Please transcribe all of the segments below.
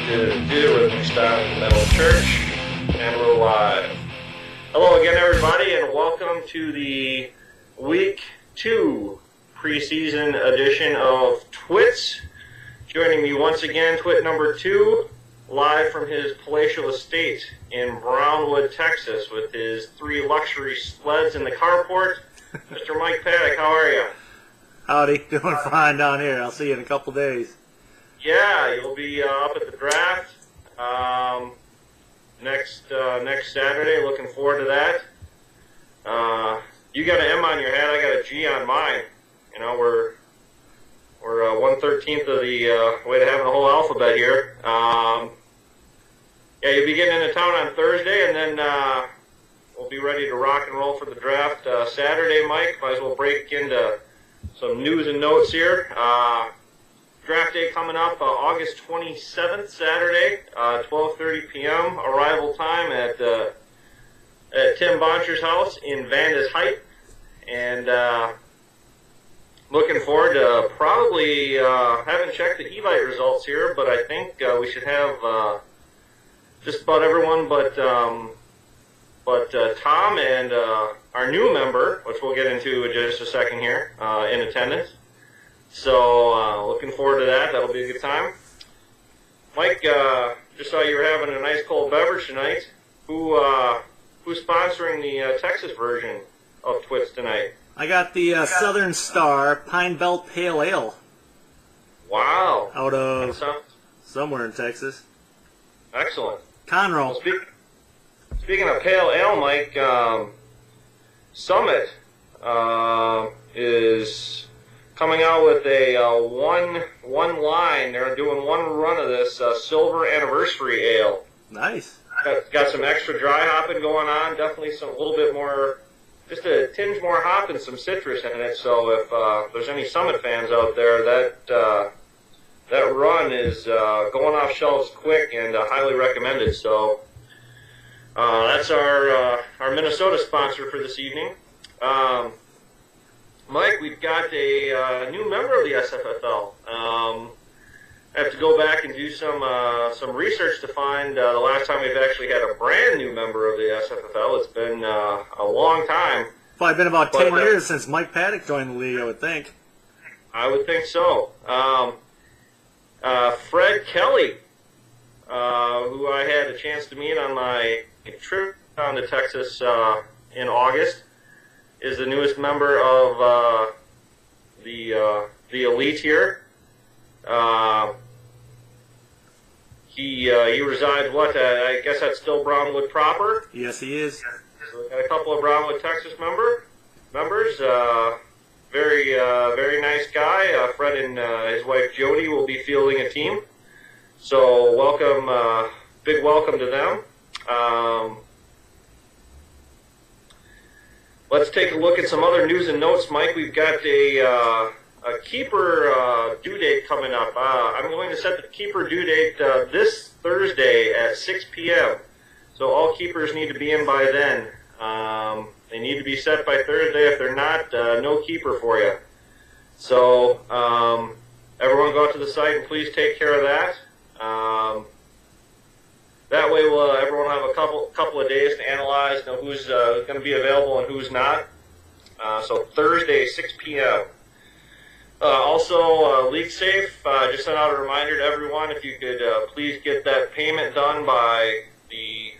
Do with McStott Metal Church, and we're live. Hello again, everybody, and welcome to the Week 2 preseason edition of TWITS. Joining me once again, Twit number 2, live from his palatial estate in Brownwood, Texas, with his 3 luxury sleds in the carport. Mr. Mike Paddock, how are you? Howdy, doing fine down here. I'll see you in a couple days. Yeah, you'll be up at the draft next Saturday. Looking forward to that. You got an M on your head. I got a G on mine. You know, we're 1/13 of the way to having the whole alphabet here. Yeah, you'll be getting into town on Thursday, and then we'll be ready to rock and roll for the draft Saturday. Mike, might as well break into some news and notes here. Draft day coming up August 27th, Saturday, 12:30 p.m. Arrival time at Tim Boncher's house in Vanda's Height. And looking forward to probably, haven't checked the Evite results here, but I think we should have just about everyone but Tom and our new member, which we'll get into in just a second here, in attendance. So, looking forward to that. That'll be a good time. Mike, just saw you were having a nice cold beverage tonight. Who's sponsoring the Texas version of TWITS tonight? I got the Southern Star Pine Belt Pale Ale. Wow. Out of somewhere in Texas. Excellent. Conroe. Well, speaking of Pale Ale, Mike, Summit is coming out with a one line. They're doing one run of this Silver Anniversary Ale. Nice. Got some extra dry hopping going on. Definitely a little bit more, just a tinge more hop and some citrus in it. So if there's any Summit fans out there, that run is going off shelves quick and highly recommended. So that's our Minnesota sponsor for this evening. Mike, we've got a new member of the SFFL. I have to go back and do some research to find the last time we've actually had a brand new member of the SFFL. It's been a long time. Probably been about 10 years since Mike Paddock joined the league, I would think. I would think so. Fred Kelly, who I had a chance to meet on my trip down to Texas in August, is the newest member of the elite here. He resides I guess that's still Brownwood proper. Yes, he is. So we got a couple of Brownwood, Texas members. Very nice guy. Fred and his wife Jody will be fielding a team. So welcome, big welcome to them. Let's take a look at some other news and notes, Mike. We've got a keeper due date coming up. I'm going to set the keeper due date this Thursday at 6 p.m. So all keepers need to be in by then. They need to be set by Thursday. If they're not, no keeper for you. So everyone go out to the site and please take care of that. That way, everyone will have a couple of days to analyze, know who's going to be available and who's not. So Thursday, 6 p.m. Also, League Safe just sent out a reminder to everyone, if you could please get that payment done by the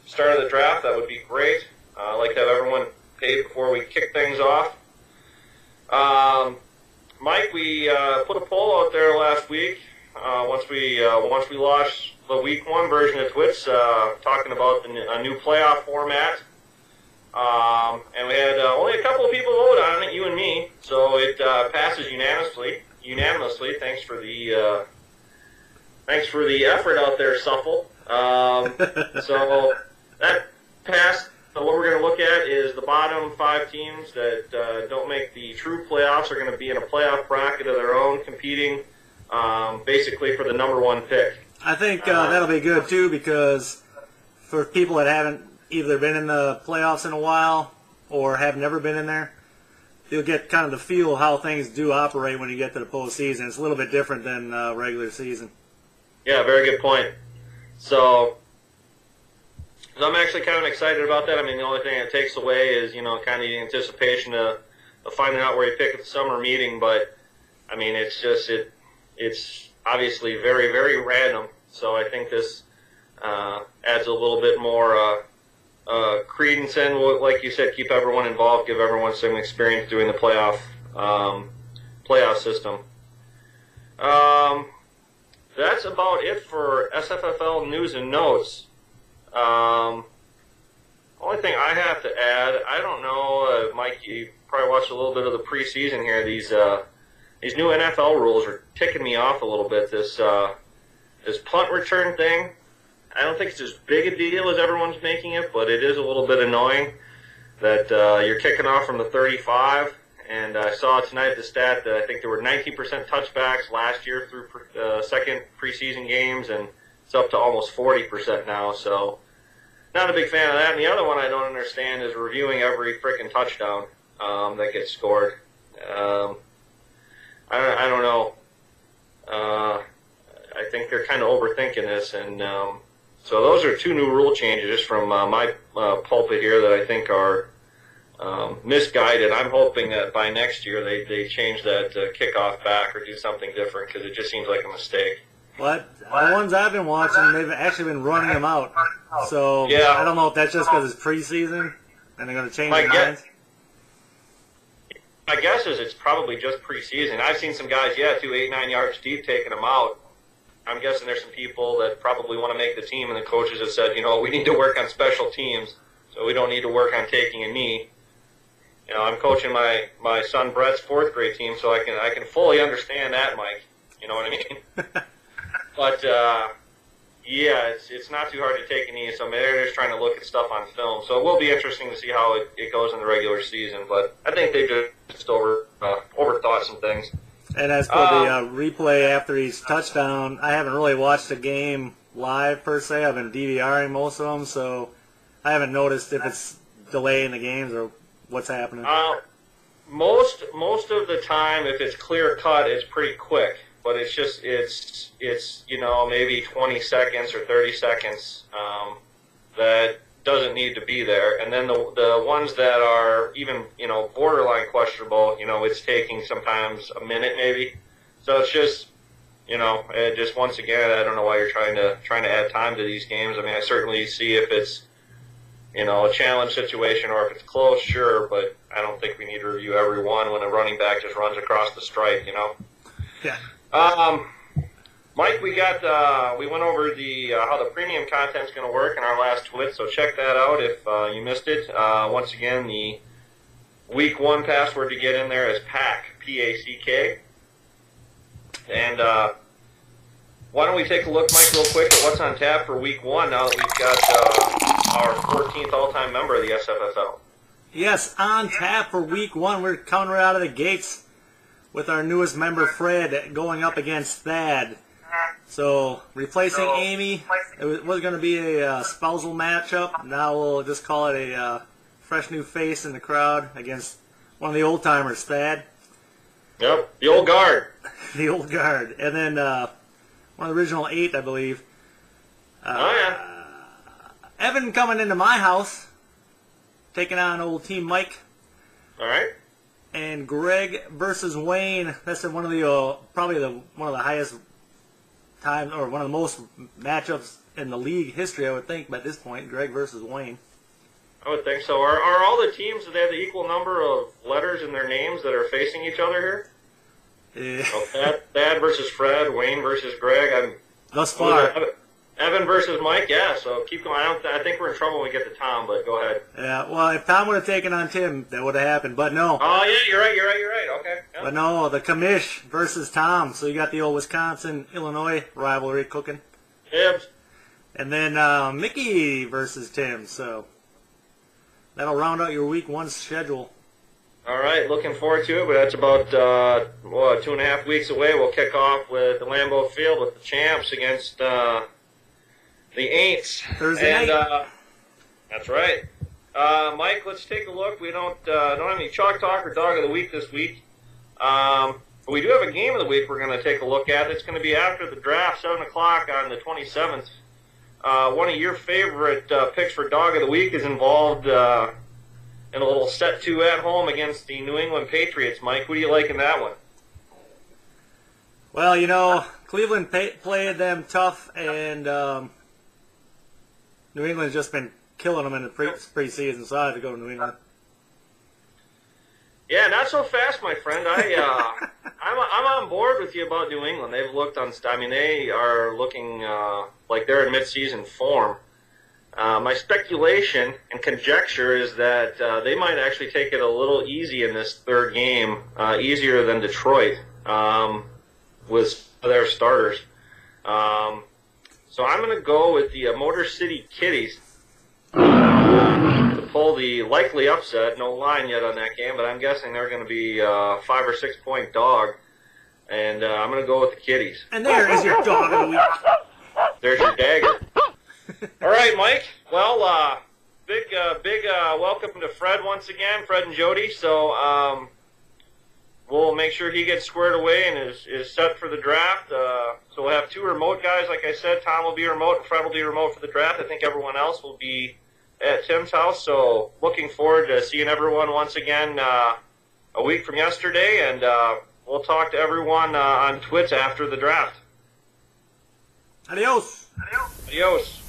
start of the draft, that would be great. I'd like to have everyone paid before we kick things off. Mike, we put a poll out there last week. Once we launched the Week 1 version of TWITS, talking about a new playoff format. And we had only a couple of people vote on it, you and me, so it passes unanimously. Thanks for the effort out there, Suffle. So that passed. So what we're going to look at is the bottom 5 teams that don't make the true playoffs are going to be in a playoff bracket of their own, competing basically for the number 1 pick. I think that'll be good, too, because for people that haven't either been in the playoffs in a while or have never been in there, you'll get kind of the feel of how things do operate when you get to the postseason. It's a little bit different than regular season. Yeah, very good point. So I'm actually kind of excited about that. I mean, the only thing it takes away is, kind of the anticipation of finding out where you pick at the summer meeting. But, I mean, it's obviously very, very random. So I think this adds a little bit more credence in, like you said, keep everyone involved, give everyone some experience doing the playoff system. That's about it for SFFL news and notes. Only thing I have to add, I don't know, Mike, you probably watched a little bit of the preseason here. These new NFL rules are ticking me off a little bit. This punt return thing, I don't think it's as big a deal as everyone's making it, but it is a little bit annoying that you're kicking off from the 35. And I saw tonight the stat that I think there were 19% touchbacks last year through second preseason games, and it's up to almost 40% now. So not a big fan of that. And the other one I don't understand is reviewing every freaking touchdown that gets scored. I don't know. I think they're kind of overthinking this, and so those are two new rule changes from my pulpit here that I think are misguided. I'm hoping that by next year they change that kickoff back or do something different, because it just seems like a mistake. What? The ones I've been watching, they've actually been running them out. So yeah. I don't know if that's just because it's preseason and they're going to change their minds. My guess is it's probably just preseason. I've seen some guys, 8-9 yards deep, taking them out. I'm guessing there's some people that probably want to make the team, and the coaches have said, we need to work on special teams, so we don't need to work on taking a knee. I'm coaching my son Brett's fourth grade team, so I can fully understand that, Mike. You know what I mean? But it's not too hard to take a knee. So they're just trying to look at stuff on film. So it will be interesting to see how it goes in the regular season. But I think they just overthought some things. And as for the replay after each touchdown, I haven't really watched the game live per se. I've been DVRing most of them, so I haven't noticed if it's delaying the games or what's happening. Most of the time, if it's clear cut, it's pretty quick. But it's just it's maybe 20 seconds or 30 seconds that doesn't need to be there. And then the ones that are even borderline questionable, it's taking sometimes a minute maybe. So it's just just once again, I don't know why you're trying to add time to these games. I mean, I certainly see if it's a challenge situation or if it's close, sure, but I don't think we need to review every one when a running back just runs across the stripe, Yeah. Mike, we went over how the premium content's going to work in our last TWITS, so check that out if you missed it. Once again, the Week 1 password to get in there is PACK, P-A-C-K. And why don't we take a look, Mike, real quick at what's on tap for Week 1 now that we've got our 14th all-time member of the SFFL. Yes, on tap for Week 1. We're coming right out of the gates with our newest member, Fred, going up against Thad. So, replacing Amy, it was going to be a spousal matchup. Now we'll just call it a fresh new face in the crowd against one of the old-timers, Thad. Yep, the old guard. The old guard. And then one of the original 8, I believe. Evan coming into my house, taking on old Team Mike. All right. And Greg versus Wayne. That's one of the probably one of the highest times, or one of the most matchups in the league history, I would think, by this point. Greg versus Wayne. I would think so. Are all the teams, do they have the equal number of letters in their names that are facing each other here? Yeah. So Thad versus Fred, Wayne versus Greg. Thus far. Evan versus Mike, yeah, so keep going. I think we're in trouble when we get to Tom, but go ahead. Yeah, well, if Tom would have taken on Tim, that would have happened, but no. Oh, yeah, you're right. Okay. Yeah. But no, the commish versus Tom, so you got the old Wisconsin-Illinois rivalry cooking. Yep. And then Mickey versus Tim, so that'll round out your Week 1 schedule. All right, looking forward to it, but that's about 2.5 weeks away. We'll kick off with the Lambeau Field with the champs against the Aints. Thursday night. That's right. Mike, let's take a look. We don't have any Chalk Talk or Dog of the Week this week. But we do have a game of the week we're going to take a look at. It's going to be after the draft, 7 o'clock on the 27th. One of your favorite picks for Dog of the Week is involved in a little set 2 at home against the New England Patriots. Mike, who do you like in that one? Well, you know, Cleveland played them tough, and New England's just been killing them in the preseason, so I had to go to New England. Yeah, not so fast, my friend. I'm on board with you about New England. They've looked they are looking like they're in midseason form. My speculation and conjecture is that they might actually take it a little easy in this third game, easier than Detroit with their starters. So I'm going to go with the Motor City Kitties to pull the likely upset. No line yet on that game, but I'm guessing they're going to be 5 or 6 point dog. And I'm going to go with the Kitties. And there is your Dog of the Week. There's your dagger. All right, Mike. Well, big welcome to Fred once again, Fred and Jody. So we'll make sure he gets squared away and is set for the draft. So we'll have 2 remote guys. Like I said, Tom will be remote and Fred will be remote for the draft. I think everyone else will be at Tim's house. So looking forward to seeing everyone once again a week from yesterday. And we'll talk to everyone on TWITS after the draft. Adios. Adios.